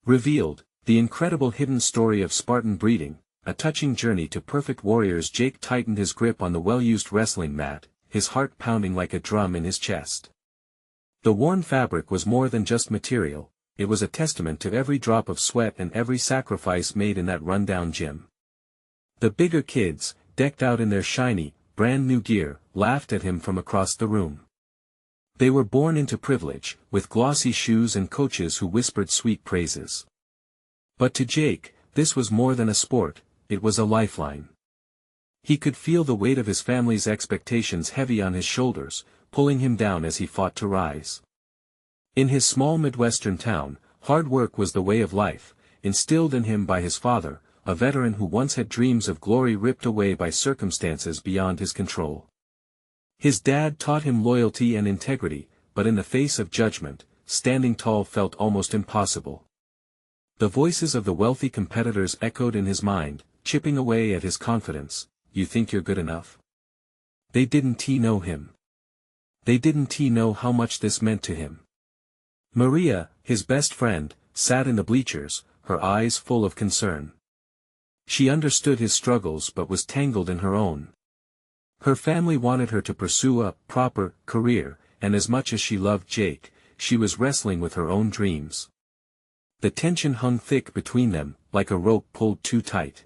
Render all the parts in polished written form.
Revealed, the incredible hidden story of Spartan breeding, a touching journey to perfect warriors. Jake tightened his grip on the well-used wrestling mat, his heart pounding like a drum in his chest. The worn fabric was more than just material, it was a testament to every drop of sweat and every sacrifice made in that rundown gym. The bigger kids, decked out in their shiny, brand-new gear, laughed at him from across the room. They were born into privilege, with glossy shoes and coaches who whispered sweet praises. But to Jake, this was more than a sport, it was a lifeline. He could feel the weight of his family's expectations heavy on his shoulders, pulling him down as he fought to rise. In his small Midwestern town, hard work was the way of life, instilled in him by his father, a veteran who once had dreams of glory ripped away by circumstances beyond his control. His dad taught him loyalty and integrity, but in the face of judgment, standing tall felt almost impossible. The voices of the wealthy competitors echoed in his mind, chipping away at his confidence. You think you're good enough? They didn't know him. They didn't know how much this meant to him. Maria, his best friend, sat in the bleachers, her eyes full of concern. She understood his struggles but was tangled in her own. Her family wanted her to pursue a proper career, and as much as she loved Jake, she was wrestling with her own dreams. The tension hung thick between them, like a rope pulled too tight.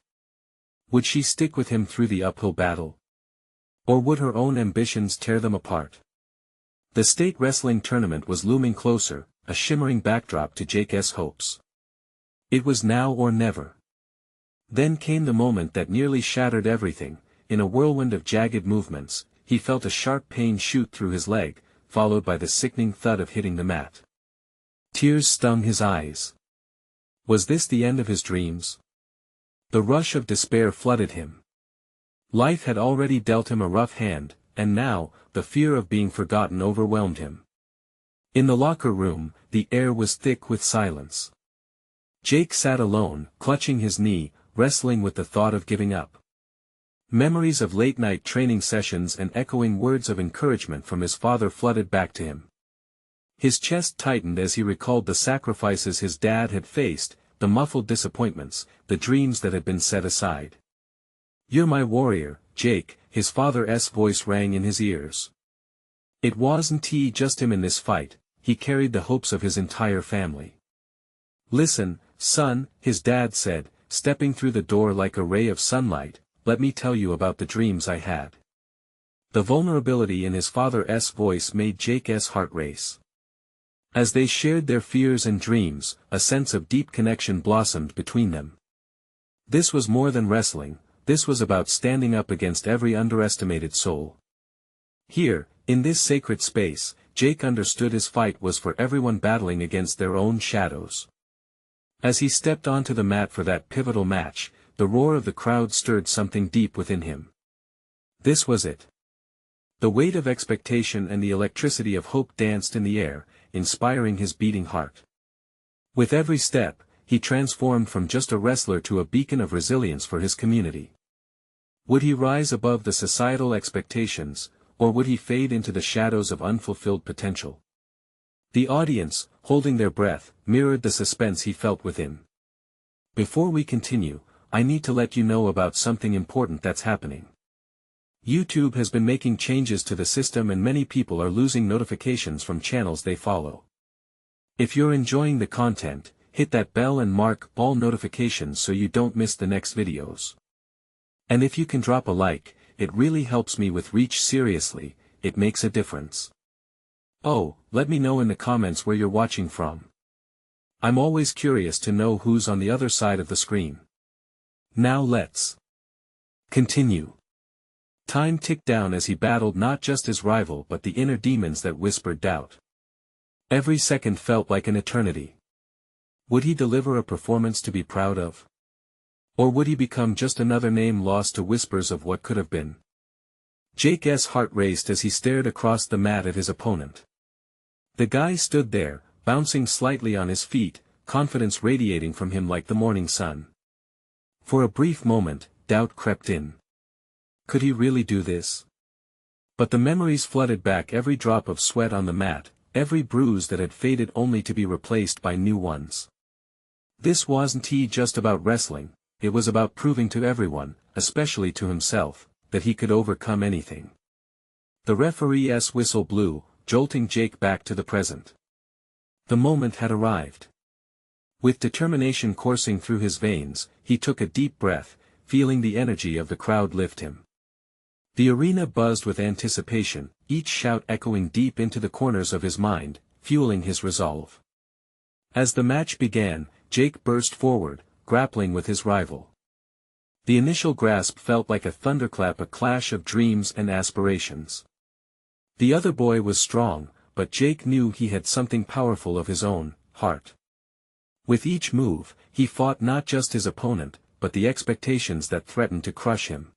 Would she stick with him through the uphill battle? Or would her own ambitions tear them apart? The state wrestling tournament was looming closer, a shimmering backdrop to Jake's hopes. It was now or never. Then came the moment that nearly shattered everything. In a whirlwind of jagged movements, he felt a sharp pain shoot through his leg, followed by the sickening thud of hitting the mat. Tears stung his eyes. Was this the end of his dreams? The rush of despair flooded him. Life had already dealt him a rough hand, and now, the fear of being forgotten overwhelmed him. In the locker room, the air was thick with silence. Jake sat alone, clutching his knee, wrestling with the thought of giving up. Memories of late-night training sessions and echoing words of encouragement from his father flooded back to him. His chest tightened as he recalled the sacrifices his dad had faced, the muffled disappointments, the dreams that had been set aside. "You're my warrior, Jake," his father's voice rang in his ears. It wasn't just him in this fight, he carried the hopes of his entire family. "Listen, son," his dad said, stepping through the door like a ray of sunlight, "let me tell you about the dreams I had." The vulnerability in his father's voice made Jake's heart race. As they shared their fears and dreams, a sense of deep connection blossomed between them. This was more than wrestling, this was about standing up against every underestimated soul. Here, in this sacred space, Jake understood his fight was for everyone battling against their own shadows. As he stepped onto the mat for that pivotal match, the roar of the crowd stirred something deep within him. This was it. The weight of expectation and the electricity of hope danced in the air, inspiring his beating heart. With every step, he transformed from just a wrestler to a beacon of resilience for his community. Would he rise above the societal expectations, or would he fade into the shadows of unfulfilled potential? The audience, holding their breath, mirrored the suspense he felt within. Before we continue, I need to let you know about something important that's happening. YouTube has been making changes to the system and many people are losing notifications from channels they follow. If you're enjoying the content, hit that bell and mark all notifications so you don't miss the next videos. And if you can drop a like, it really helps me with reach. Seriously, it makes a difference. Oh, let me know in the comments where you're watching from. I'm always curious to know who's on the other side of the screen. Now let's continue. Time ticked down as he battled not just his rival but the inner demons that whispered doubt. Every second felt like an eternity. Would he deliver a performance to be proud of? Or would he become just another name lost to whispers of what could have been? Jake's heart raced as he stared across the mat at his opponent. The guy stood there, bouncing slightly on his feet, confidence radiating from him like the morning sun. For a brief moment, doubt crept in. Could he really do this? But the memories flooded back, every drop of sweat on the mat, every bruise that had faded only to be replaced by new ones. This wasn't just about wrestling, it was about proving to everyone, especially to himself, that he could overcome anything. The referee's whistle blew, jolting Jake back to the present. The moment had arrived. With determination coursing through his veins, he took a deep breath, feeling the energy of the crowd lift him. The arena buzzed with anticipation, each shout echoing deep into the corners of his mind, fueling his resolve. As the match began, Jake burst forward, grappling with his rival. The initial grasp felt like a thunderclap, a clash of dreams and aspirations. The other boy was strong, but Jake knew he had something powerful of his own, heart. With each move, he fought not just his opponent, but the expectations that threatened to crush him.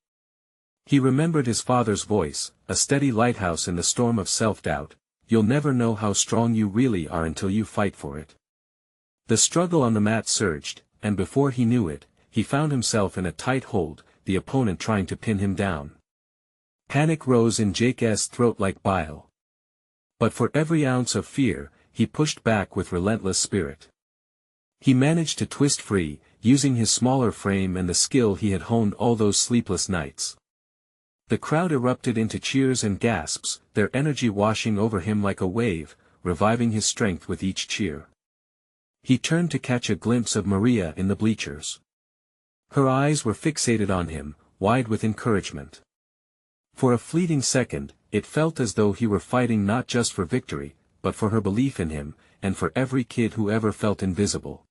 He remembered his father's voice, a steady lighthouse in the storm of self-doubt. You'll never know how strong you really are until you fight for it. The struggle on the mat surged, and before he knew it, he found himself in a tight hold, the opponent trying to pin him down. Panic rose in Jake's throat like bile. But for every ounce of fear, he pushed back with relentless spirit. He managed to twist free, using his smaller frame and the skill he had honed all those sleepless nights. The crowd erupted into cheers and gasps, their energy washing over him like a wave, reviving his strength with each cheer. He turned to catch a glimpse of Maria in the bleachers. Her eyes were fixated on him, wide with encouragement. For a fleeting second, it felt as though he were fighting not just for victory, but for her belief in him, and for every kid who ever felt invisible.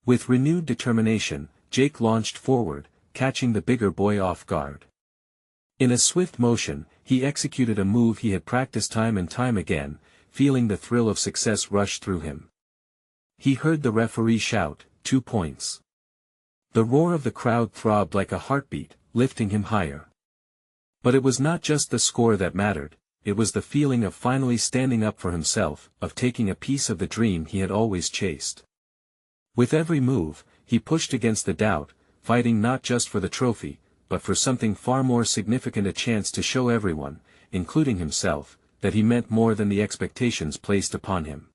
With renewed determination, Jake launched forward, catching the bigger boy off guard. In a swift motion, he executed a move he had practiced time and time again, feeling the thrill of success rush through him. He heard the referee shout, 2 points. The roar of the crowd throbbed like a heartbeat, lifting him higher. But it was not just the score that mattered, it was the feeling of finally standing up for himself, of taking a piece of the dream he had always chased. With every move, he pushed against the doubt, fighting not just for the trophy, but for something far more significant, a chance to show everyone, including himself, that he meant more than the expectations placed upon him.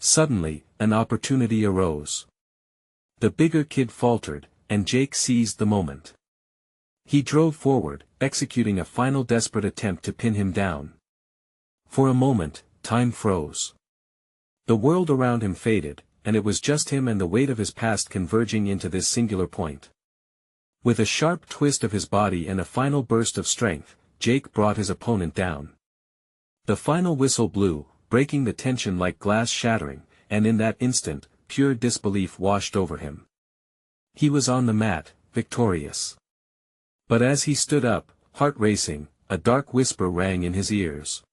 Suddenly, an opportunity arose. The bigger kid faltered, and Jake seized the moment. He drove forward, executing a final desperate attempt to pin him down. For a moment, time froze. The world around him faded, and it was just him and the weight of his past converging into this singular point. With a sharp twist of his body and a final burst of strength, Jake brought his opponent down. The final whistle blew, breaking the tension like glass shattering, and in that instant, pure disbelief washed over him. He was on the mat, victorious. But as he stood up, heart racing, a dark whisper rang in his ears.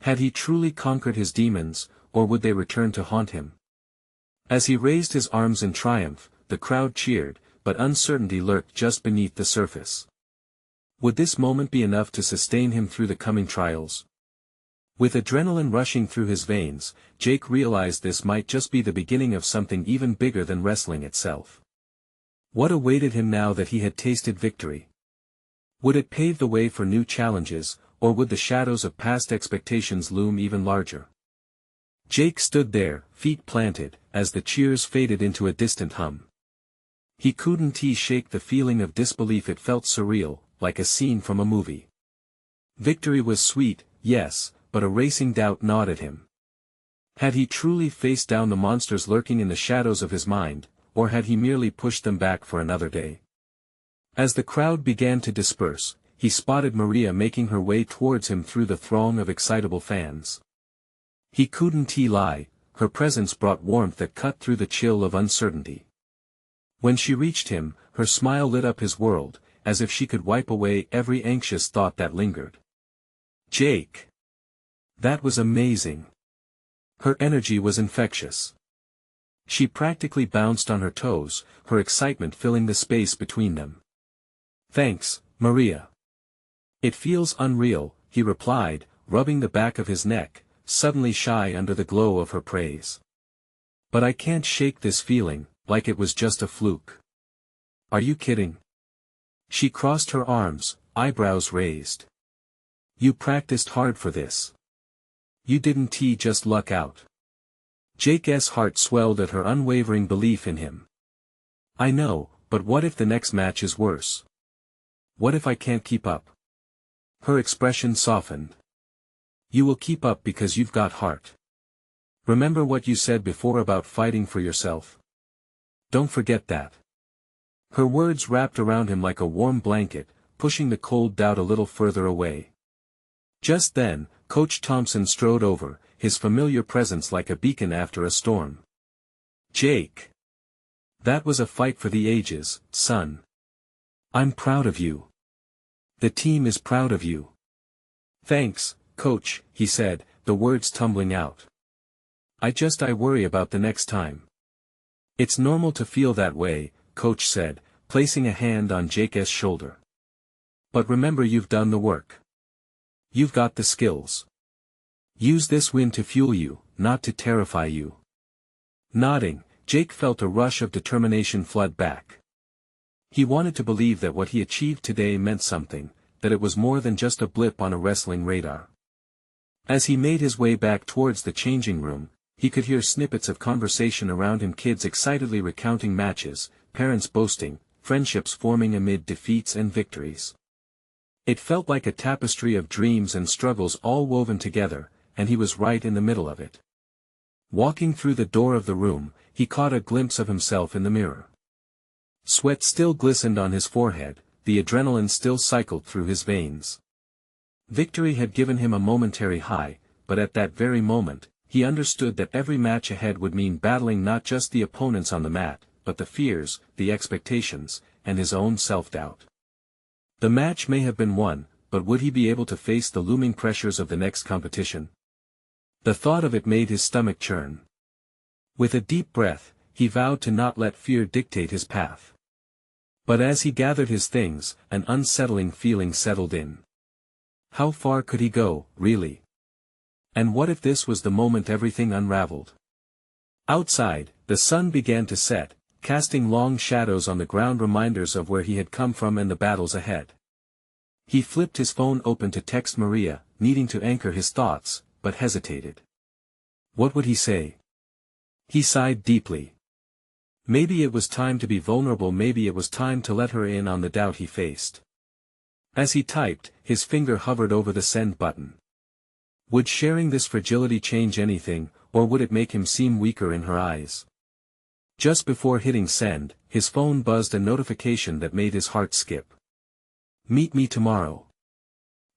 Had he truly conquered his demons, or would they return to haunt him? As he raised his arms in triumph, the crowd cheered, but uncertainty lurked just beneath the surface. Would this moment be enough to sustain him through the coming trials? With adrenaline rushing through his veins, Jake realized this might just be the beginning of something even bigger than wrestling itself. What awaited him now that he had tasted victory? Would it pave the way for new challenges, or would the shadows of past expectations loom even larger? Jake stood there, feet planted, as the cheers faded into a distant hum. He couldn't shake the feeling of disbelief. It felt surreal, like a scene from a movie. Victory was sweet, yes, but a racing doubt gnawed at him. Had he truly faced down the monsters lurking in the shadows of his mind, or had he merely pushed them back for another day? As the crowd began to disperse, he spotted Maria making her way towards him through the throng of excitable fans. He couldn't lie, her presence brought warmth that cut through the chill of uncertainty. When she reached him, her smile lit up his world, as if she could wipe away every anxious thought that lingered. Jake! That was amazing. Her energy was infectious. She practically bounced on her toes, her excitement filling the space between them. Thanks, Maria. It feels unreal, he replied, rubbing the back of his neck, suddenly shy under the glow of her praise. But I can't shake this feeling, like it was just a fluke. Are you kidding? She crossed her arms, eyebrows raised. You practiced hard for this. You didn't just luck out. Jake's heart swelled at her unwavering belief in him. I know, but what if the next match is worse? What if I can't keep up? Her expression softened. You will keep up because you've got heart. Remember what you said before about fighting for yourself? Don't forget that. Her words wrapped around him like a warm blanket, pushing the cold doubt a little further away. Just then, Coach Thompson strode over, his familiar presence like a beacon after a storm. Jake. That was a fight for the ages, son. I'm proud of you. The team is proud of you. Thanks, Coach, he said, the words tumbling out. I worry about the next time. It's normal to feel that way, Coach said, placing a hand on Jake's shoulder. But remember, you've done the work. You've got the skills. Use this win to fuel you, not to terrify you. Nodding, Jake felt a rush of determination flood back. He wanted to believe that what he achieved today meant something, that it was more than just a blip on a wrestling radar. As he made his way back towards the changing room, he could hear snippets of conversation around him, kids excitedly recounting matches, parents boasting, friendships forming amid defeats and victories. It felt like a tapestry of dreams and struggles all woven together, and he was right in the middle of it. Walking through the door of the room, he caught a glimpse of himself in the mirror. Sweat still glistened on his forehead, the adrenaline still cycled through his veins. Victory had given him a momentary high, but at that very moment, he understood that every match ahead would mean battling not just the opponents on the mat, but the fears, the expectations, and his own self-doubt. The match may have been won, but would he be able to face the looming pressures of the next competition? The thought of it made his stomach churn. With a deep breath, he vowed to not let fear dictate his path. But as he gathered his things, an unsettling feeling settled in. How far could he go, really? And what if this was the moment everything unraveled? Outside, the sun began to set, casting long shadows on the ground, reminders of where he had come from and the battles ahead. He flipped his phone open to text Maria, needing to anchor his thoughts, but hesitated. What would he say? He sighed deeply. Maybe it was time to be vulnerable, maybe it was time to let her in on the doubt he faced. As he typed, his finger hovered over the send button. Would sharing this fragility change anything, or would it make him seem weaker in her eyes? Just before hitting send, his phone buzzed a notification that made his heart skip. Meet me tomorrow.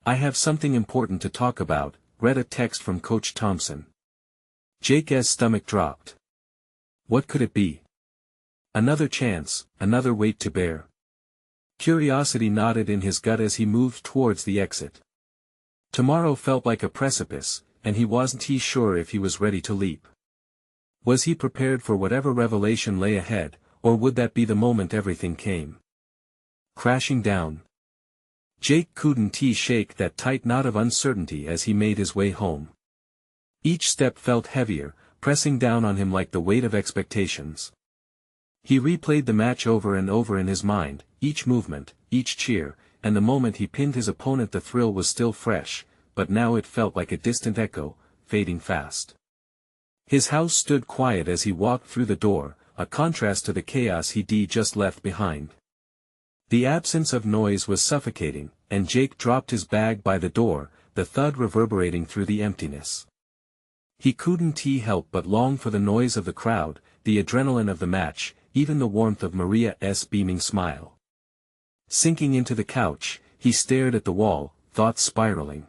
I have something important to talk about, read a text from Coach Thompson. Jake's stomach dropped. What could it be? Another chance, another weight to bear. Curiosity nodded in his gut as he moved towards the exit. Tomorrow felt like a precipice, and he wasn't sure if he was ready to leap. Was he prepared for whatever revelation lay ahead, or would that be the moment everything came crashing down? Jake couldn't shake that tight knot of uncertainty as he made his way home. Each step felt heavier, pressing down on him like the weight of expectations. He replayed the match over and over in his mind, each movement, each cheer, and the moment he pinned his opponent. The thrill was still fresh, but now it felt like a distant echo, fading fast. His house stood quiet as he walked through the door, a contrast to the chaos he'd just left behind. The absence of noise was suffocating, and Jake dropped his bag by the door, the thud reverberating through the emptiness. He couldn't help but long for the noise of the crowd, the adrenaline of the match, even the warmth of Maria's beaming smile. Sinking into the couch, he stared at the wall, thoughts spiraling.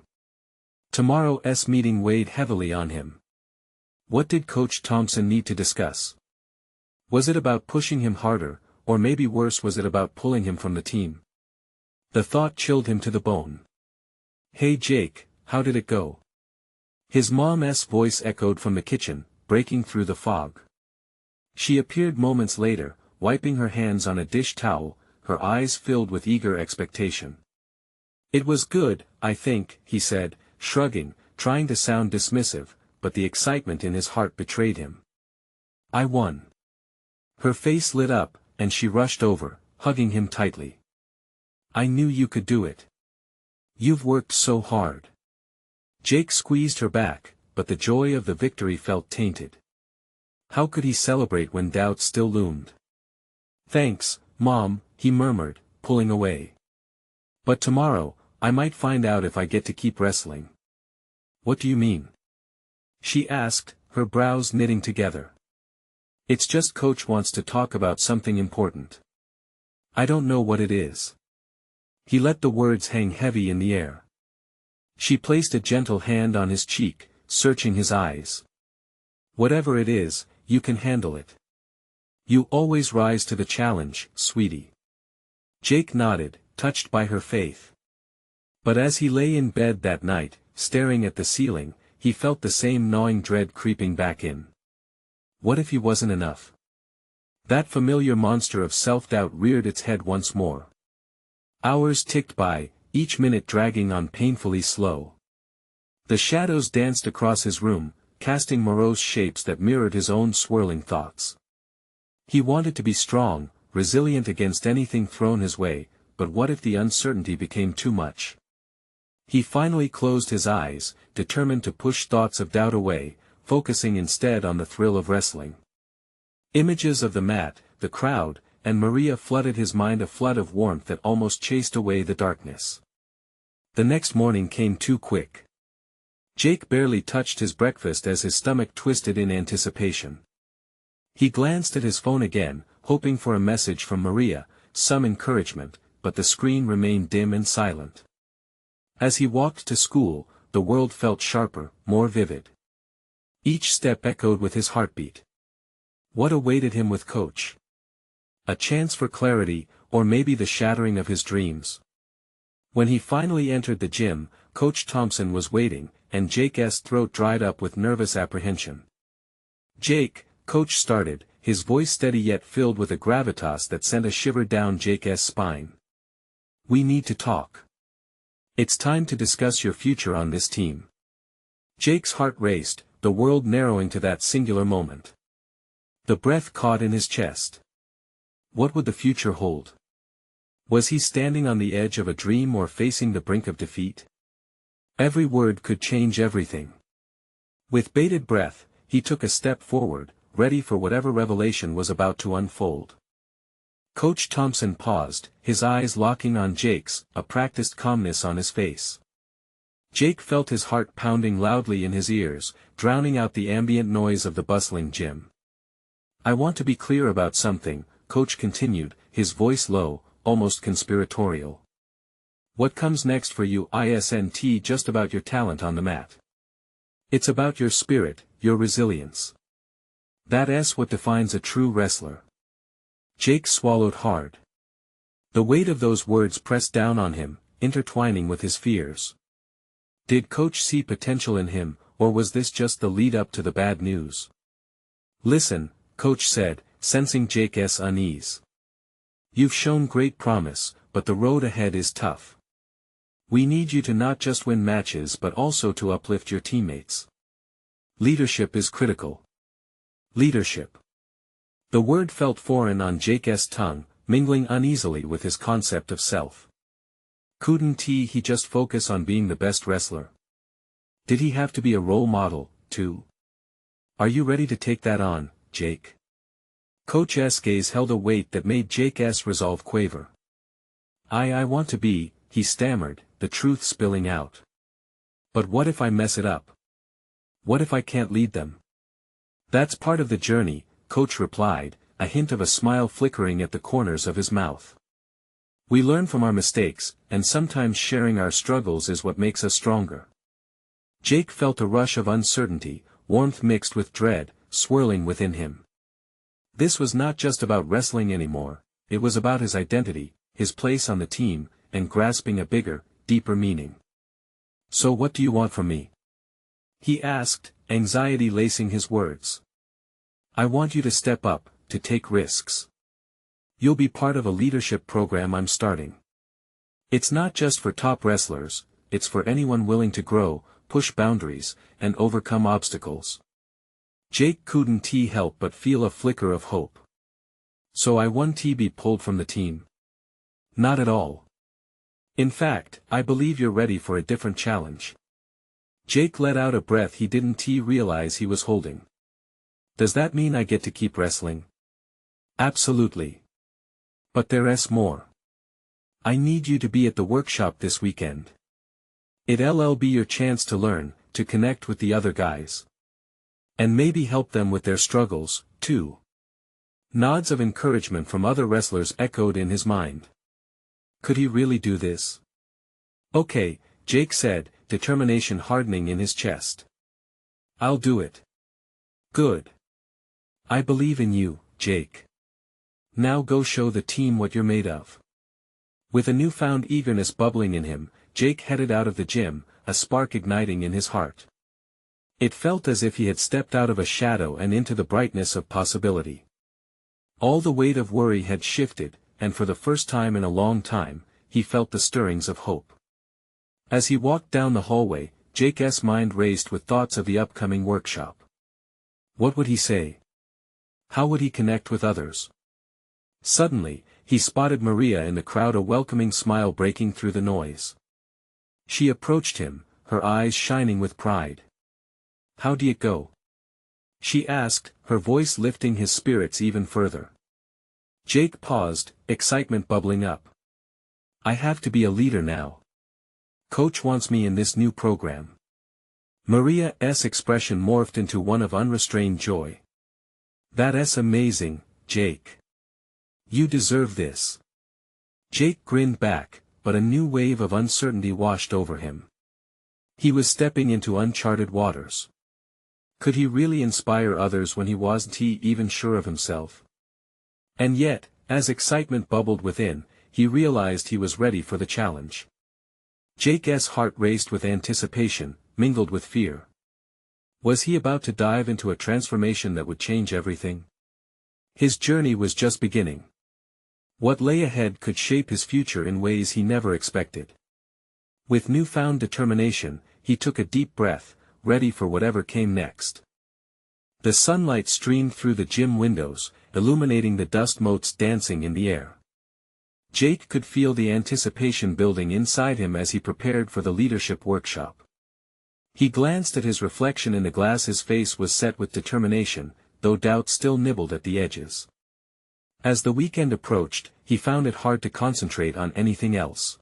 Tomorrow's meeting weighed heavily on him. What did Coach Thompson need to discuss? Was it about pushing him harder, or maybe worse, was it about pulling him from the team? The thought chilled him to the bone. Hey Jake, how did it go? His mom's voice echoed from the kitchen, breaking through the fog. She appeared moments later, wiping her hands on a dish towel, her eyes filled with eager expectation. It was good, I think, he said, shrugging, trying to sound dismissive, but the excitement in his heart betrayed him. I won. Her face lit up, and she rushed over, hugging him tightly. I knew you could do it. You've worked so hard. Jake squeezed her back, but the joy of the victory felt tainted. How could he celebrate when doubt still loomed? "Thanks, Mom," he murmured, pulling away. "But tomorrow, I might find out if I get to keep wrestling." "What do you mean?" she asked, her brows knitting together. "It's just Coach wants to talk about something important." "I don't know what it is." He let the words hang heavy in the air. She placed a gentle hand on his cheek, searching his eyes. "Whatever it is, you can handle it. You always rise to the challenge, sweetie." Jake nodded, touched by her faith. But as he lay in bed that night, staring at the ceiling, he felt the same gnawing dread creeping back in. What if he wasn't enough? That familiar monster of self-doubt reared its head once more. Hours ticked by, each minute dragging on painfully slow. The shadows danced across his room, casting morose shapes that mirrored his own swirling thoughts. He wanted to be strong, resilient against anything thrown his way, but what if the uncertainty became too much? He finally closed his eyes, determined to push thoughts of doubt away, focusing instead on the thrill of wrestling. Images of the mat, the crowd, and Maria flooded his mind, a flood of warmth that almost chased away the darkness. The next morning came too quick. Jake barely touched his breakfast as his stomach twisted in anticipation. He glanced at his phone again, hoping for a message from Maria, some encouragement, but the screen remained dim and silent. As he walked to school, the world felt sharper, more vivid. Each step echoed with his heartbeat. What awaited him with Coach? A chance for clarity, or maybe the shattering of his dreams. When he finally entered the gym, Coach Thompson was waiting, and Jake's throat dried up with nervous apprehension. "Jake," Coach started, his voice steady yet filled with a gravitas that sent a shiver down Jake's spine. "We need to talk. It's time to discuss your future on this team." Jake's heart raced, the world narrowing to that singular moment. The breath caught in his chest. What would the future hold? Was he standing on the edge of a dream or facing the brink of defeat? Every word could change everything. With bated breath, he took a step forward, ready for whatever revelation was about to unfold. Coach Thompson paused, his eyes locking on Jake's, a practiced calmness on his face. Jake felt his heart pounding loudly in his ears, drowning out the ambient noise of the bustling gym. "I want to be clear about something," Coach continued, his voice low, almost conspiratorial. "What comes next for you isn't just about your talent on the mat. It's about your spirit, your resilience. That's what defines a true wrestler." Jake swallowed hard. The weight of those words pressed down on him, intertwining with his fears. Did Coach see potential in him, or was this just the lead-up to the bad news? "Listen," Coach said, sensing Jake's unease. "You've shown great promise, but the road ahead is tough. We need you to not just win matches but also to uplift your teammates. Leadership is critical." Leadership. The word felt foreign on Jake's tongue, mingling uneasily with his concept of self. Couldn't he just focus on being the best wrestler? Did he have to be a role model, too? "Are you ready to take that on, Jake?" Coach's gaze held a weight that made Jake's resolve quaver. I want to be," he stammered, the truth spilling out. "But what if I mess it up? What if I can't lead them?" "That's part of the journey," Coach replied, a hint of a smile flickering at the corners of his mouth. "We learn from our mistakes, and sometimes sharing our struggles is what makes us stronger." Jake felt a rush of uncertainty, warmth mixed with dread, swirling within him. This was not just about wrestling anymore, it was about his identity, his place on the team, and grasping a bigger, deeper meaning. "So what do you want from me?" he asked, anxiety lacing his words. "I want you to step up, to take risks. You'll be part of a leadership program I'm starting. It's not just for top wrestlers, it's for anyone willing to grow, push boundaries, and overcome obstacles." Jake couldn't help but feel a flicker of hope. "So I won't be pulled from the team?" "Not at all. In fact, I believe you're ready for a different challenge." Jake let out a breath he didn't realize he was holding. Does that mean I get to keep wrestling? Absolutely. But there's more. I need you to be at the workshop this weekend. It'll be your chance to learn, to connect with the other guys. And maybe help them with their struggles, too. Nods of encouragement from other wrestlers echoed in his mind. Could he really do this? Okay, Jake said, determination hardening in his chest. I'll do it. Good. I believe in you, Jake. Now go show the team what you're made of. With a newfound eagerness bubbling in him, Jake headed out of the gym, a spark igniting in his heart. It felt as if he had stepped out of a shadow and into the brightness of possibility. All the weight of worry had shifted, and for the first time in a long time, he felt the stirrings of hope. As he walked down the hallway, Jake's mind raced with thoughts of the upcoming workshop. What would he say? How would he connect with others? Suddenly, he spotted Maria in the crowd, a welcoming smile breaking through the noise. She approached him, her eyes shining with pride. How'd it go? She asked, her voice lifting his spirits even further. Jake paused, excitement bubbling up. I have to be a leader now. Coach wants me in this new program. Maria's expression morphed into one of unrestrained joy. That's amazing, Jake. You deserve this. Jake grinned back, but a new wave of uncertainty washed over him. He was stepping into uncharted waters. Could he really inspire others when he wasn't even sure of himself? And yet, as excitement bubbled within, he realized he was ready for the challenge. Jake's heart raced with anticipation, mingled with fear. Was he about to dive into a transformation that would change everything? His journey was just beginning. What lay ahead could shape his future in ways he never expected. With newfound determination, he took a deep breath, ready for whatever came next. The sunlight streamed through the gym windows, illuminating the dust motes dancing in the air. Jake could feel the anticipation building inside him as he prepared for the leadership workshop. He glanced at his reflection in the glass. His face was set with determination, though doubt still nibbled at the edges. As the weekend approached, he found it hard to concentrate on anything else.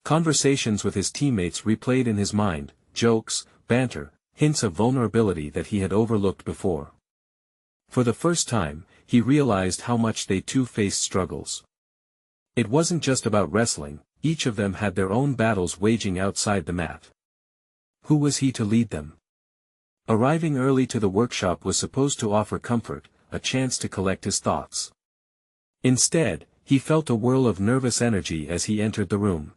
Conversations with his teammates replayed in his mind, jokes, banter, hints of vulnerability that he had overlooked before. For the first time, he realized how much they too faced struggles. It wasn't just about wrestling, each of them had their own battles waging outside the mat. Who was he to lead them? Arriving early to the workshop was supposed to offer comfort, a chance to collect his thoughts. Instead, he felt a whirl of nervous energy as he entered the room.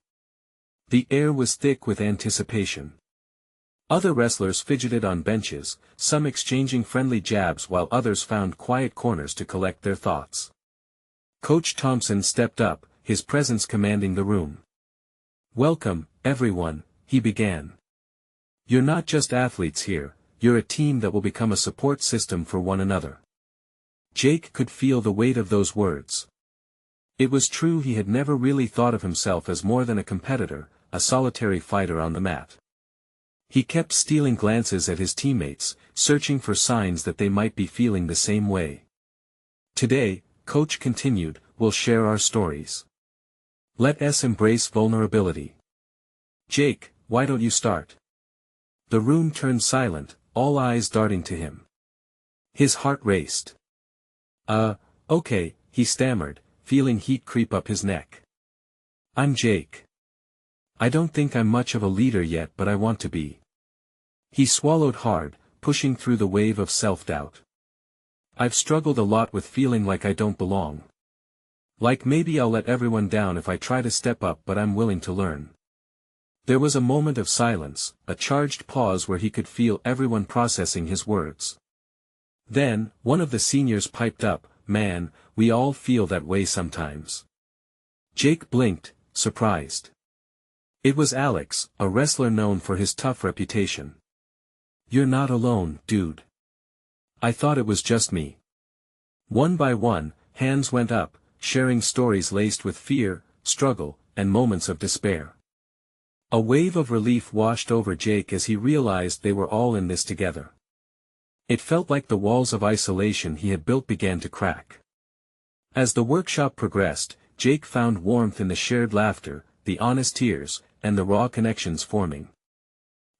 The air was thick with anticipation. Other wrestlers fidgeted on benches, some exchanging friendly jabs while others found quiet corners to collect their thoughts. Coach Thompson stepped up, his presence commanding the room. Welcome, everyone, he began. You're not just athletes here, you're a team that will become a support system for one another. Jake could feel the weight of those words. It was true, he had never really thought of himself as more than a competitor, a solitary fighter on the mat. He kept stealing glances at his teammates, searching for signs that they might be feeling the same way. Today, Coach continued, we'll share our stories. Let's embrace vulnerability. Jake, why don't you start? The room turned silent, all eyes darting to him. His heart raced. Okay, he stammered, feeling heat creep up his neck. I'm Jake. I don't think I'm much of a leader yet, but I want to be. He swallowed hard, pushing through the wave of self-doubt. I've struggled a lot with feeling like I don't belong. Like maybe I'll let everyone down if I try to step up, but I'm willing to learn. There was a moment of silence, a charged pause where he could feel everyone processing his words. Then, one of the seniors piped up, man, we all feel that way sometimes. Jake blinked, surprised. It was Alex, a wrestler known for his tough reputation. You're not alone, dude. I thought it was just me. One by one, hands went up, sharing stories laced with fear, struggle, and moments of despair. A wave of relief washed over Jake as he realized they were all in this together. It felt like the walls of isolation he had built began to crack. As the workshop progressed, Jake found warmth in the shared laughter, the honest tears, and the raw connections forming.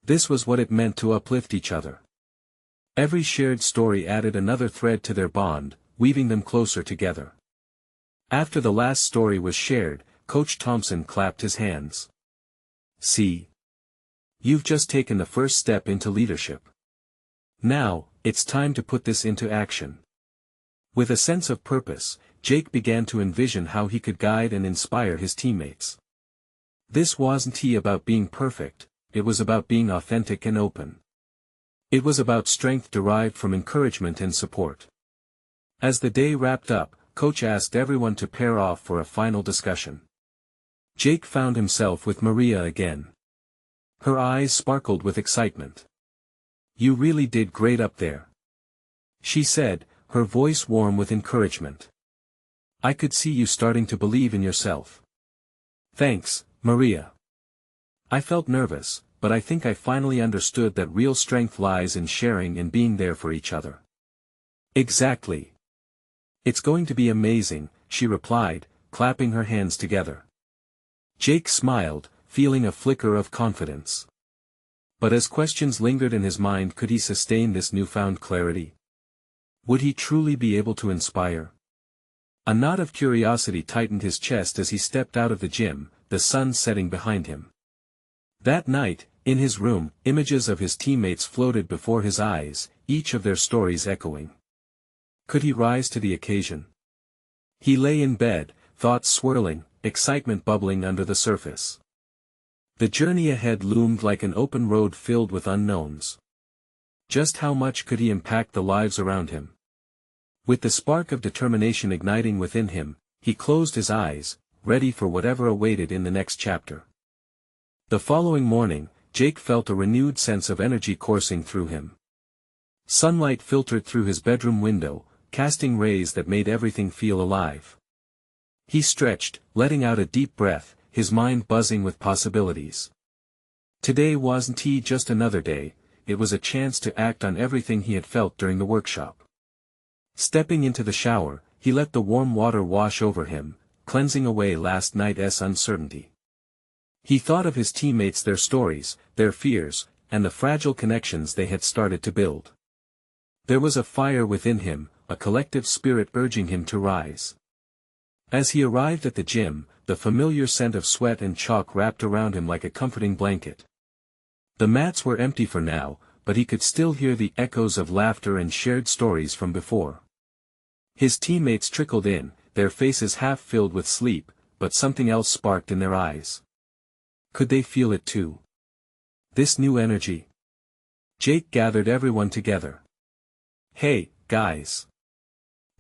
This was what it meant to uplift each other. Every shared story added another thread to their bond, weaving them closer together. After the last story was shared, Coach Thompson clapped his hands. "See? You've just taken the first step into leadership. Now, it's time to put this into action." With a sense of purpose, Jake began to envision how he could guide and inspire his teammates. This wasn't about being perfect, it was about being authentic and open. It was about strength derived from encouragement and support. As the day wrapped up, Coach asked everyone to pair off for a final discussion. Jake found himself with Maria again. Her eyes sparkled with excitement. "You really did great up there," she said, her voice warm with encouragement. "I could see you starting to believe in yourself." "Thanks, Maria. I felt nervous, but I think I finally understood that real strength lies in sharing and being there for each other." "Exactly. It's going to be amazing," she replied, clapping her hands together. Jake smiled, feeling a flicker of confidence. But as questions lingered in his mind, could he sustain this newfound clarity? Would he truly be able to inspire? A knot of curiosity tightened his chest as he stepped out of the gym, the sun setting behind him. That night, in his room, images of his teammates floated before his eyes, each of their stories echoing. Could he rise to the occasion? He lay in bed, thoughts swirling, excitement bubbling under the surface. The journey ahead loomed like an open road filled with unknowns. Just how much could he impact the lives around him? With the spark of determination igniting within him, he closed his eyes, ready for whatever awaited in the next chapter. The following morning, Jake felt a renewed sense of energy coursing through him. Sunlight filtered through his bedroom window, casting rays that made everything feel alive. He stretched, letting out a deep breath, his mind buzzing with possibilities. Today wasn't just another day, it was a chance to act on everything he had felt during the workshop. Stepping into the shower, he let the warm water wash over him, cleansing away last night's uncertainty. He thought of his teammates, their stories, their fears, and the fragile connections they had started to build. There was a fire within him, a collective spirit urging him to rise. As he arrived at the gym, the familiar scent of sweat and chalk wrapped around him like a comforting blanket. The mats were empty for now, but he could still hear the echoes of laughter and shared stories from before. His teammates trickled in, their faces half filled with sleep, but something else sparked in their eyes. Could they feel it too? This new energy? Jake gathered everyone together. "Hey, guys.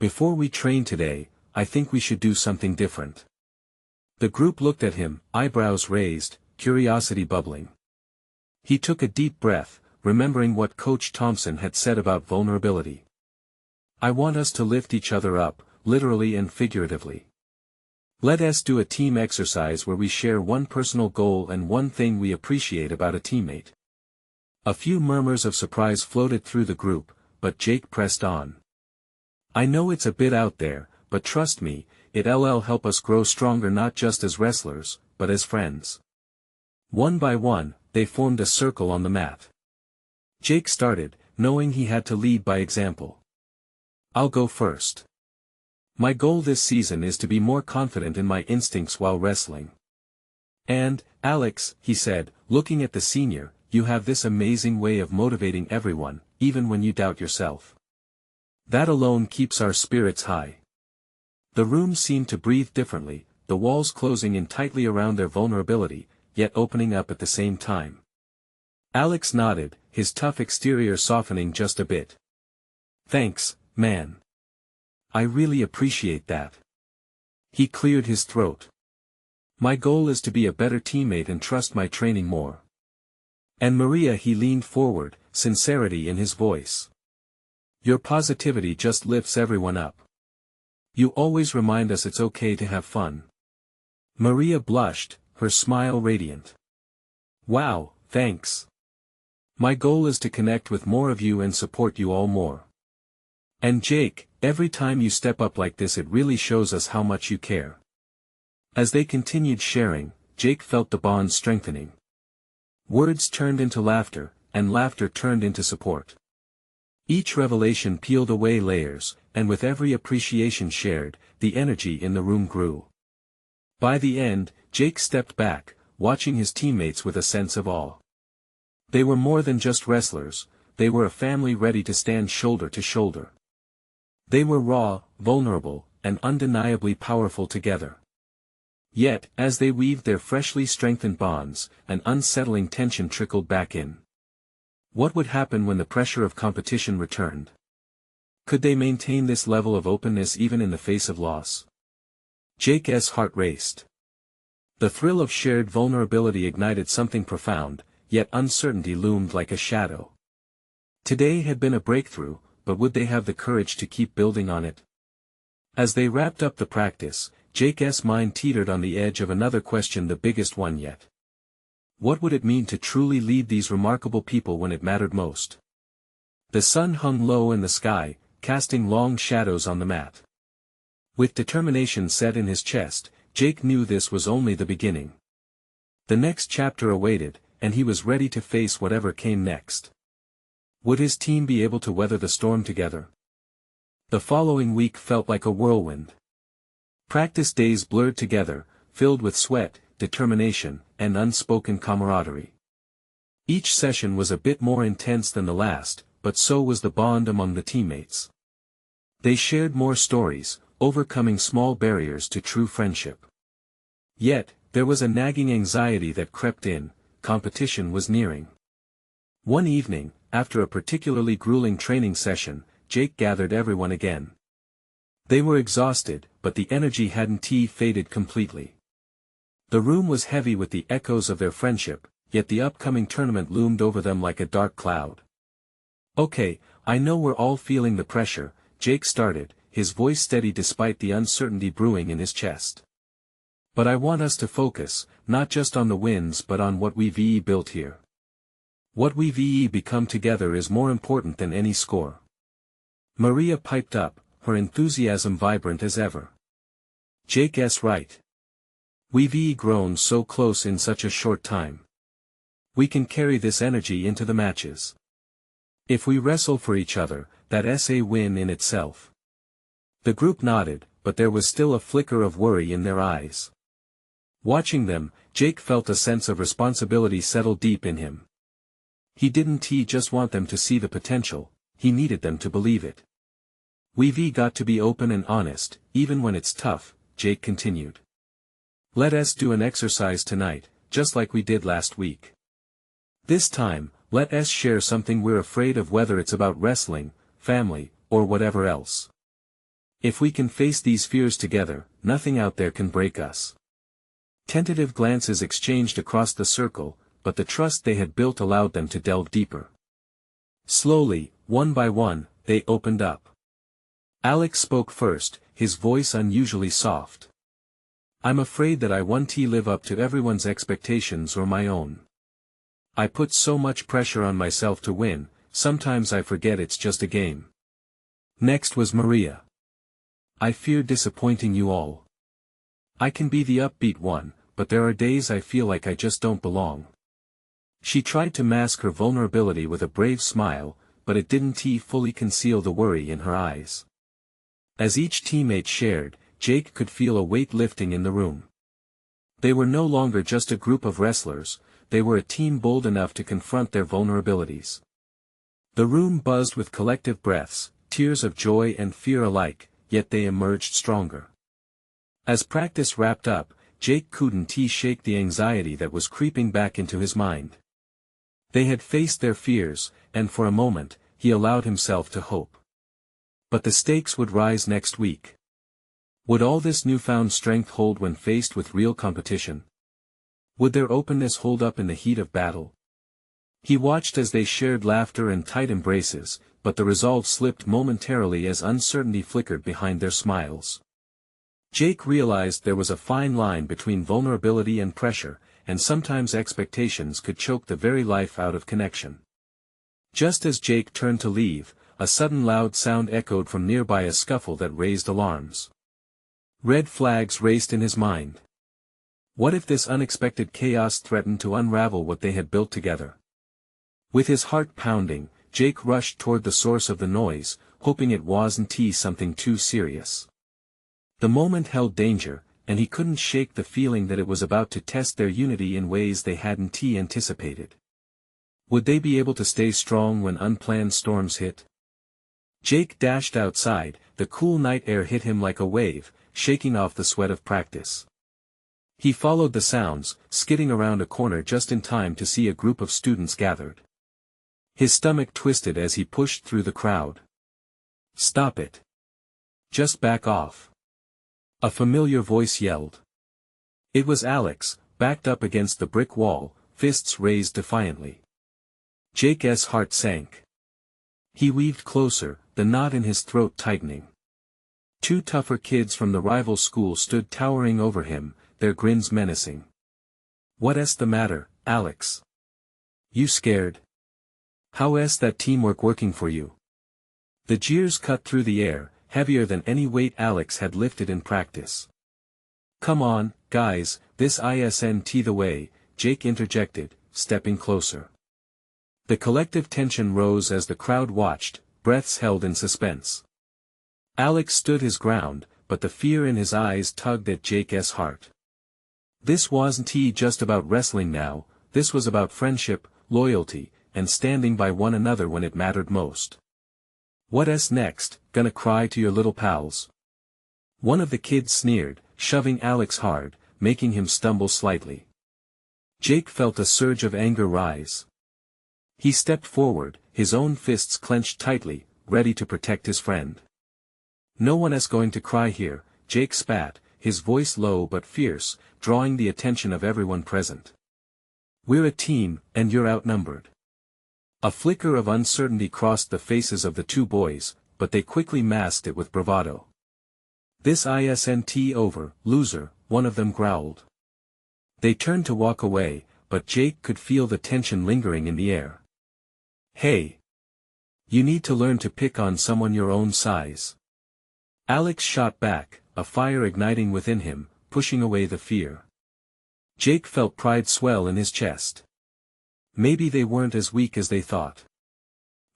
Before we train today, I think we should do something different." The group looked at him, eyebrows raised, curiosity bubbling. He took a deep breath, remembering what Coach Thompson had said about vulnerability. "I want us to lift each other up, literally and figuratively. Let us do a team exercise where we share one personal goal and one thing we appreciate about a teammate." A few murmurs of surprise floated through the group, but Jake pressed on. "I know it's a bit out there, but trust me, it'll help us grow stronger not just as wrestlers, but as friends." One by one, they formed a circle on the mat. Jake started, knowing he had to lead by example. "I'll go first. My goal this season is to be more confident in my instincts while wrestling. And, Alex," he said, looking at the senior, "you have this amazing way of motivating everyone, even when you doubt yourself. That alone keeps our spirits high." The room seemed to breathe differently, the walls closing in tightly around their vulnerability, yet opening up at the same time. Alex nodded, his tough exterior softening just a bit. "Thanks, man. I really appreciate that." He cleared his throat. "My goal is to be a better teammate and trust my training more." And Maria, he leaned forward, sincerity in his voice. "Your positivity just lifts everyone up. You always remind us it's okay to have fun." Maria blushed, her smile radiant. "Wow, thanks. My goal is to connect with more of you and support you all more. And Jake, every time you step up like this it really shows us how much you care. As they continued sharing, Jake felt the bond strengthening. Words turned into laughter, and laughter turned into support. Each revelation peeled away layers, and with every appreciation shared, the energy in the room grew. By the end, Jake stepped back, watching his teammates with a sense of awe. They were more than just wrestlers, they were a family ready to stand shoulder to shoulder. They were raw, vulnerable, and undeniably powerful together. Yet, as they weaved their freshly strengthened bonds, an unsettling tension trickled back in. What would happen when the pressure of competition returned? Could they maintain this level of openness even in the face of loss? Jake's heart raced. The thrill of shared vulnerability ignited something profound, yet uncertainty loomed like a shadow. Today had been a breakthrough, but would they have the courage to keep building on it? As they wrapped up the practice, Jake's mind teetered on the edge of another question, the biggest one yet. What would it mean to truly lead these remarkable people when it mattered most? The sun hung low in the sky, casting long shadows on the mat. With determination set in his chest, Jake knew this was only the beginning. The next chapter awaited, and he was ready to face whatever came next. Would his team be able to weather the storm together? The following week felt like a whirlwind. Practice days blurred together, filled with sweat, determination, and unspoken camaraderie. Each session was a bit more intense than the last, but so was the bond among the teammates. They shared more stories, overcoming small barriers to true friendship. Yet, there was a nagging anxiety that crept in. Competition was nearing. One evening, after a particularly grueling training session, Jake gathered everyone again. They were exhausted, but the energy hadn't faded completely. The room was heavy with the echoes of their friendship, yet the upcoming tournament loomed over them like a dark cloud. Okay, I know we're all feeling the pressure, Jake started, his voice steady despite the uncertainty brewing in his chest. But I want us to focus, not just on the wins but on what we've built here. What we've become together is more important than any score. Maria piped up, her enthusiasm vibrant as ever. Jake's right. We've grown so close in such a short time. We can carry this energy into the matches. If we wrestle for each other, that's a win in itself. The group nodded, but there was still a flicker of worry in their eyes. Watching them, Jake felt a sense of responsibility settle deep in him. He didn't just want them to see the potential, he needed them to believe it. We've got to be open and honest, even when it's tough, Jake continued. Let us do an exercise tonight, just like we did last week. This time, let us share something we're afraid of, whether it's about wrestling, family, or whatever else. If we can face these fears together, nothing out there can break us. Tentative glances exchanged across the circle, but the trust they had built allowed them to delve deeper. Slowly, one by one, they opened up. Alex spoke first, his voice unusually soft. I'm afraid that I won't live up to everyone's expectations or my own. I put so much pressure on myself to win, sometimes I forget it's just a game. Next was Maria. I fear disappointing you all. I can be the upbeat one, but there are days I feel like I just don't belong. She tried to mask her vulnerability with a brave smile, but it didn't fully conceal the worry in her eyes. As each teammate shared, Jake could feel a weight lifting in the room. They were no longer just a group of wrestlers, they were a team bold enough to confront their vulnerabilities. The room buzzed with collective breaths, tears of joy and fear alike, yet they emerged stronger. As practice wrapped up, Jake couldn't shake the anxiety that was creeping back into his mind. They had faced their fears, and for a moment, he allowed himself to hope. But the stakes would rise next week. Would all this newfound strength hold when faced with real competition? Would their openness hold up in the heat of battle? He watched as they shared laughter and tight embraces, but the resolve slipped momentarily as uncertainty flickered behind their smiles. Jake realized there was a fine line between vulnerability and pressure, and sometimes expectations could choke the very life out of connection. Just as Jake turned to leave, a sudden loud sound echoed from nearby, a scuffle that raised alarms. Red flags raced in his mind. What if this unexpected chaos threatened to unravel what they had built together? With his heart pounding, Jake rushed toward the source of the noise, hoping it wasn't something too serious. The moment held danger, and he couldn't shake the feeling that it was about to test their unity in ways they hadn't anticipated. Would they be able to stay strong when unplanned storms hit? Jake dashed outside, the cool night air hit him like a wave, shaking off the sweat of practice. He followed the sounds, skidding around a corner just in time to see a group of students gathered. His stomach twisted as he pushed through the crowd. "Stop it. Just back off," a familiar voice yelled. It was Alex, backed up against the brick wall, fists raised defiantly. Jake's heart sank. He weaved closer, the knot in his throat tightening. Two tougher kids from the rival school stood towering over him, their grins menacing. "What's the matter, Alex? You scared? How's that teamwork working for you?" The jeers cut through the air, heavier than any weight Alex had lifted in practice. "Come on, guys, this isn't the way," Jake interjected, stepping closer. The collective tension rose as the crowd watched, breaths held in suspense. Alex stood his ground, but the fear in his eyes tugged at Jake's heart. This wasn't just about wrestling now, this was about friendship, loyalty, and standing by one another when it mattered most. "What's next, gonna cry to your little pals?" One of the kids sneered, shoving Alex hard, making him stumble slightly. Jake felt a surge of anger rise. He stepped forward, his own fists clenched tightly, ready to protect his friend. "No one's going to cry here," Jake spat, his voice low but fierce, drawing the attention of everyone present. "We're a team, and you're outnumbered." A flicker of uncertainty crossed the faces of the two boys, but they quickly masked it with bravado. "This isn't over, loser," one of them growled. They turned to walk away, but Jake could feel the tension lingering in the air. "Hey! You need to learn to pick on someone your own size." Alex shot back, a fire igniting within him, pushing away the fear. Jake felt pride swell in his chest. Maybe they weren't as weak as they thought.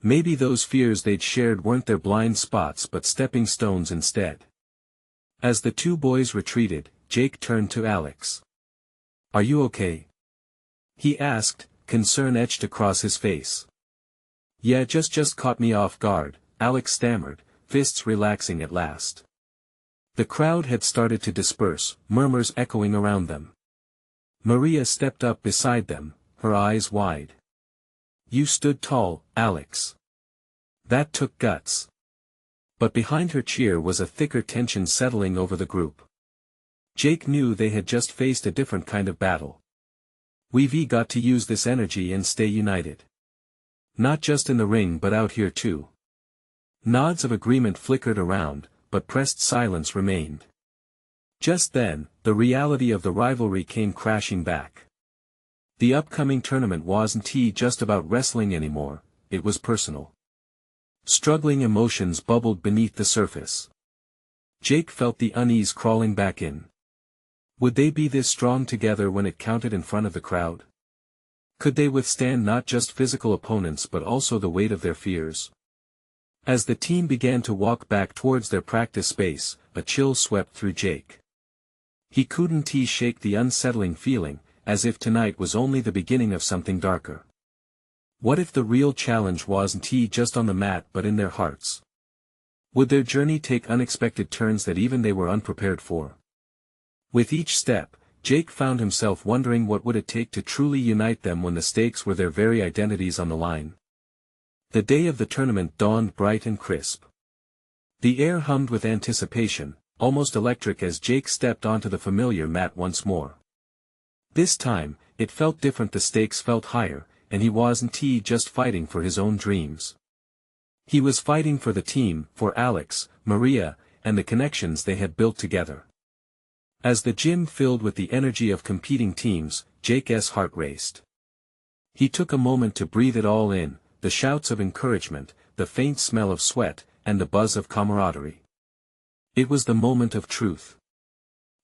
Maybe those fears they'd shared weren't their blind spots but stepping stones instead. As the two boys retreated, Jake turned to Alex. "Are you okay?" he asked, concern etched across his face. "Yeah, just caught me off guard," Alex stammered, fists relaxing at last. The crowd had started to disperse, murmurs echoing around them. Maria stepped up beside them, her eyes wide. "You stood tall, Alex. That took guts." But behind her cheer was a thicker tension settling over the group. Jake knew they had just faced a different kind of battle. "We've got to use this energy and stay united. Not just in the ring but out here too." Nods of agreement flickered around, but pressed silence remained. Just then, the reality of the rivalry came crashing back. The upcoming tournament wasn't just about wrestling anymore, it was personal. Struggling emotions bubbled beneath the surface. Jake felt the unease crawling back in. Would they be this strong together when it counted in front of the crowd? Could they withstand not just physical opponents but also the weight of their fears? As the team began to walk back towards their practice space, a chill swept through Jake. He couldn't shake the unsettling feeling, as if tonight was only the beginning of something darker. What if the real challenge wasn't just on the mat but in their hearts? Would their journey take unexpected turns that even they were unprepared for? With each step, Jake found himself wondering what would it take to truly unite them when the stakes were their very identities on the line. The day of the tournament dawned bright and crisp. The air hummed with anticipation, almost electric as Jake stepped onto the familiar mat once more. This time, it felt different, the stakes felt higher, and he wasn't just fighting for his own dreams. He was fighting for the team, for Alex, Maria, and the connections they had built together. As the gym filled with the energy of competing teams, Jake's heart raced. He took a moment to breathe it all in, the shouts of encouragement, the faint smell of sweat, and the buzz of camaraderie. It was the moment of truth.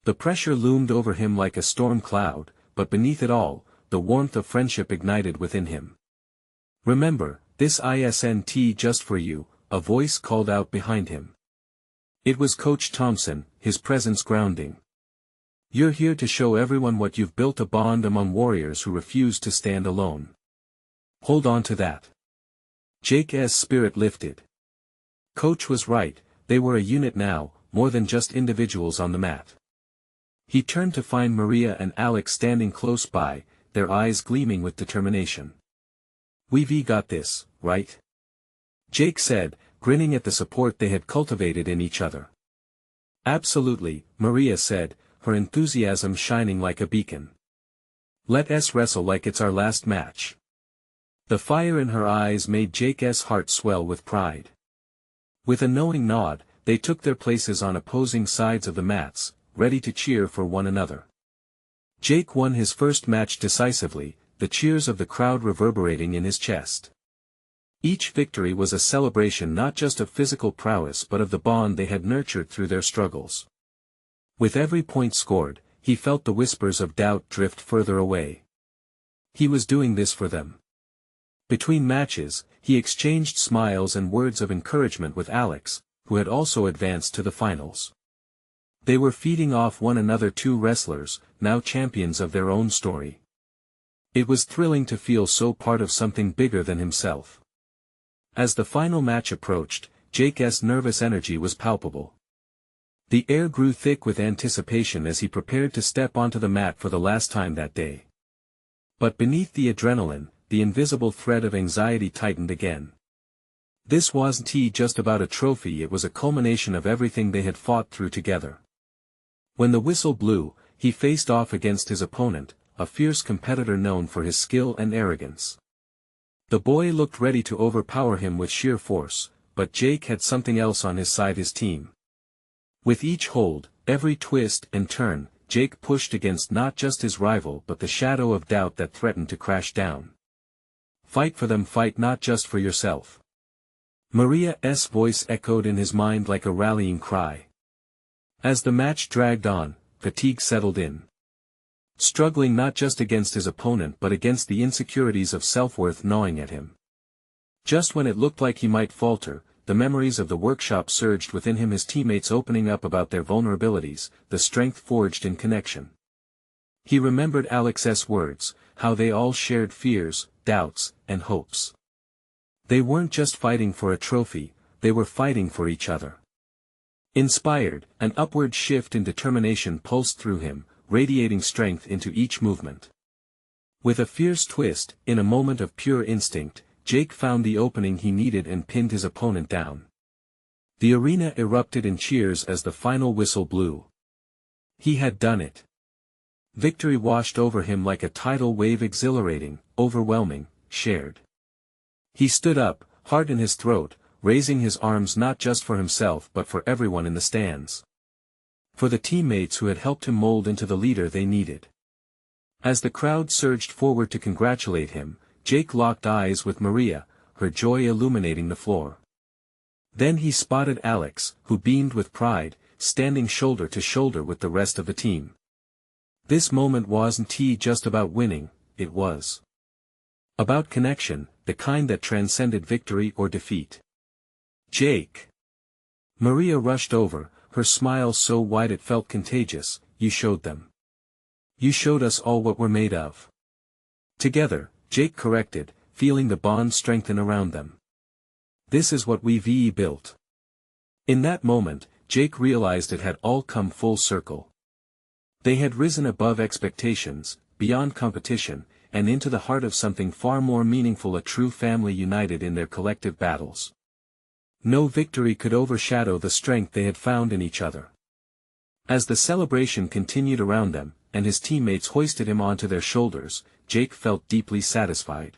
The pressure loomed over him like a storm cloud, but beneath it all, the warmth of friendship ignited within him. "Remember, this isn't just for you," a voice called out behind him. It was Coach Thompson, his presence grounding. "You're here to show everyone what you've built, a bond among warriors who refuse to stand alone. Hold on to that." Jake's spirit lifted. Coach was right, they were a unit now, more than just individuals on the mat. He turned to find Maria and Alex standing close by, their eyes gleaming with determination. "We've got this, right?" Jake said, grinning at the support they had cultivated in each other. "Absolutely," Maria said, her enthusiasm shining like a beacon. "Let's wrestle like it's our last match." The fire in her eyes made Jake's heart swell with pride. With a knowing nod, they took their places on opposing sides of the mats, ready to cheer for one another. Jake won his first match decisively, the cheers of the crowd reverberating in his chest. Each victory was a celebration not just of physical prowess but of the bond they had nurtured through their struggles. With every point scored, he felt the whispers of doubt drift further away. He was doing this for them. Between matches, he exchanged smiles and words of encouragement with Alex, who had also advanced to the finals. They were feeding off one another, two wrestlers, now champions of their own story. It was thrilling to feel so part of something bigger than himself. As the final match approached, Jake's nervous energy was palpable. The air grew thick with anticipation as he prepared to step onto the mat for the last time that day. But beneath the adrenaline, the invisible thread of anxiety tightened again. This wasn't just about a trophy, it was a culmination of everything they had fought through together. When the whistle blew, he faced off against his opponent, a fierce competitor known for his skill and arrogance. The boy looked ready to overpower him with sheer force, but Jake had something else on his side: his team. With each hold, every twist and turn, Jake pushed against not just his rival but the shadow of doubt that threatened to crash down. "Fight for them, fight not just for yourself." Maria's voice echoed in his mind like a rallying cry. As the match dragged on, fatigue settled in. Struggling not just against his opponent but against the insecurities of self-worth gnawing at him. Just when it looked like he might falter, the memories of the workshop surged within him, his teammates opening up about their vulnerabilities, the strength forged in connection. He remembered Alex's words, how they all shared fears, doubts, and hopes. They weren't just fighting for a trophy, they were fighting for each other. Inspired, an upward shift in determination pulsed through him, radiating strength into each movement. With a fierce twist, in a moment of pure instinct, Jake found the opening he needed and pinned his opponent down. The arena erupted in cheers as the final whistle blew. He had done it. Victory washed over him like a tidal wave, exhilarating, overwhelming, shared. He stood up, heart in his throat, raising his arms not just for himself but for everyone in the stands. For the teammates who had helped him mold into the leader they needed. As the crowd surged forward to congratulate him, Jake locked eyes with Maria, her joy illuminating the floor. Then he spotted Alex, who beamed with pride, standing shoulder to shoulder with the rest of the team. This moment wasn't just about winning, it was about connection, the kind that transcended victory or defeat. "Jake!" Maria rushed over, her smile so wide it felt contagious. "You showed them. You showed us all what we're made of." "Together," Jake corrected, feeling the bond strengthen around them. "This is what we've built." In that moment, Jake realized it had all come full circle. They had risen above expectations, beyond competition, and into the heart of something far more meaningful, a true family united in their collective battles. No victory could overshadow the strength they had found in each other. As the celebration continued around them, and his teammates hoisted him onto their shoulders, Jake felt deeply satisfied.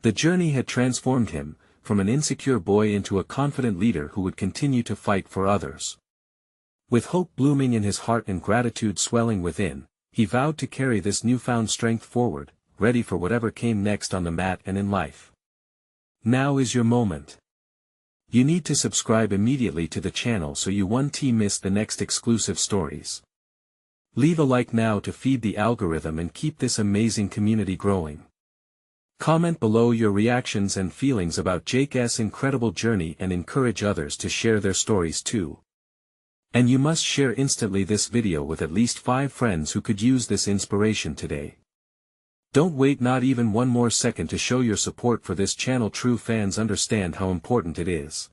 The journey had transformed him, from an insecure boy into a confident leader who would continue to fight for others. With hope blooming in his heart and gratitude swelling within, he vowed to carry this newfound strength forward, ready for whatever came next on the mat and in life. Now is your moment. You need to subscribe immediately to the channel so you won't miss the next exclusive stories. Leave a like now to feed the algorithm and keep this amazing community growing. Comment below your reactions and feelings about Jake's incredible journey and encourage others to share their stories too. And you must share instantly this video with at least 5 friends who could use this inspiration today. Don't wait not even one more second to show your support for this channel. True fans understand how important it is.